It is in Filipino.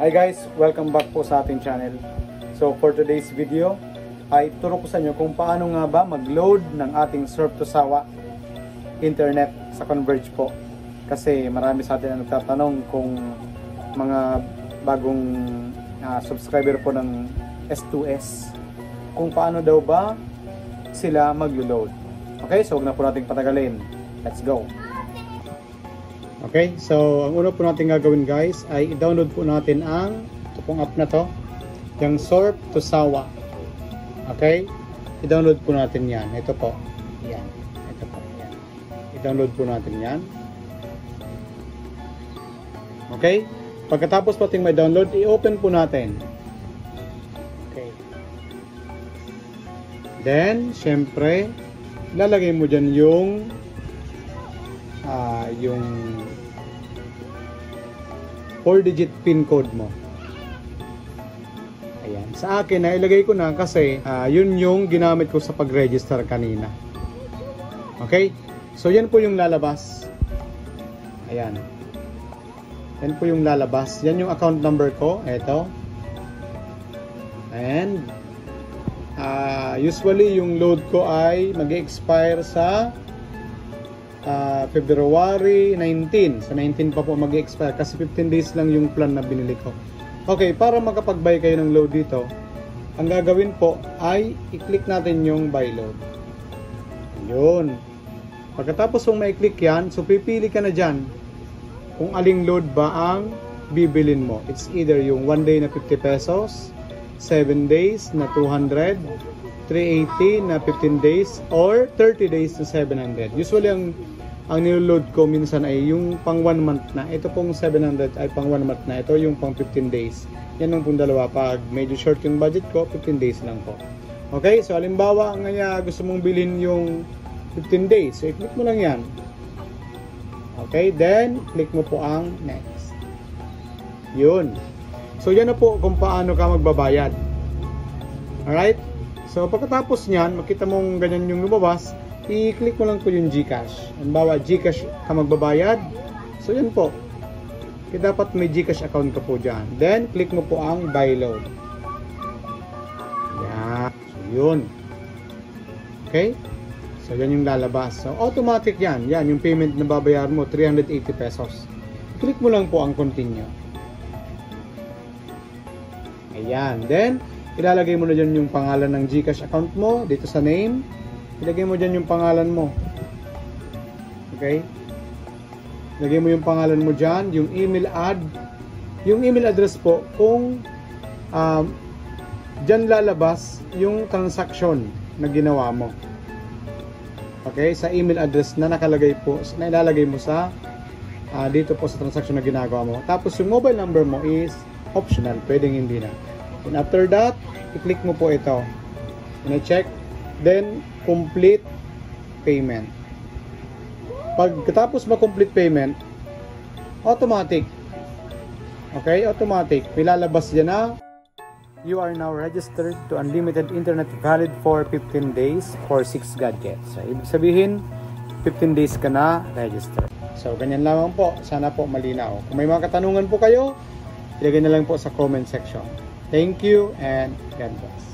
Hi guys, welcome back po sa ating channel. So for today's video ay ituturo ko sa inyo kung paano nga ba mag-load ng ating Surf to Sawa internet sa Converge po. Kasi marami sa atin ang nagtatanong kung mga bagong subscriber po ng S2S kung paano daw ba sila mag-load. Okay, so huwag na po nating patagalin. Let's go! Okay, so ang una po natin gagawin guys ay i-download po natin ang ito pong app na to, yung Surf to Sawa. Okay, i-download po natin yan. Ito po, yan. Ito po, yan. I-download po natin yan. Okay, pagkatapos po ating may download, i-open po natin. Okay, then syempre lalagay mo dyan yung 4-digit pin code mo. Ayan. Sa akin, ilagay ko na kasi yun yung ginamit ko sa pag-register kanina. Okay? So, yan po yung lalabas. Ayan. Yan po yung lalabas. Yan yung account number ko. Ito. And, usually, yung load ko ay mag-expire sa February 19. Sa 19 pa po mag-expire kasi 15 days lang yung plan na binili ko. Okay, para makapag-buy kayo ng load dito, ang gagawin po ay i-click natin yung buy load. Yun. Pagkatapos kung ma-click yan, so pipili ka na dyan kung aling load ba ang bibilin mo. It's either yung 1 day na 50 pesos, 7 days na 200, 380 na 15 days, or 30 days na 700. Usually ang niloload ko minsan ay yung pang 1 month na. Ito pong 700 ay pang 1 month na. Ito yung pang 15 days. Yan ang pong dalawa. Pag medyo short yung budget ko, 15 days lang po. Okay, so halimbawa gusto mong bilhin yung 15 days. So i-click mo lang yan. Okay, then click mo po ang next. Yun. So yan na po kung paano ka magbabayad. Alright? So pagkatapos niyan, makita mong ganyan yung lumabas, i-click mo lang po yung GCash. Halimbawa, GCash ka magbabayad. So yan po. Kaya dapat may GCash account ka po dyan. Then, click mo po ang buy load. Yan. So yun. Okay? So yan yung lalabas. So automatic yan. Yan yung payment na babayar mo, 380 pesos. Click mo lang po ang continue. Ayan. Then, ilalagay mo na dyan yung pangalan ng GCash account mo. Dito sa name. Ilagay mo dyan yung pangalan mo. Okay? Ilagay mo yung pangalan mo dyan. Yung email yung email address po, kung dyan lalabas yung transaction na ginawa mo. Okay? Sa email address na nakalagay po, na ilalagay mo sa dito po sa transaction na ginagawa mo. Tapos yung mobile number mo is optional. Pwedeng hindi na. And after that, i-click mo po ito. I-check. Then, complete payment. Pagkatapos ma-complete payment, automatic. Okay? Automatic. Milalabas dyan na, you are now registered to unlimited internet valid for 15 days for 6 gadgets. So, ibig sabihin, 15 days ka na register. So, ganyan lamang po. Sana po malinaw. Kung may mga katanungan po kayo, ilagay na lang po sa comment section. Thank you and God bless.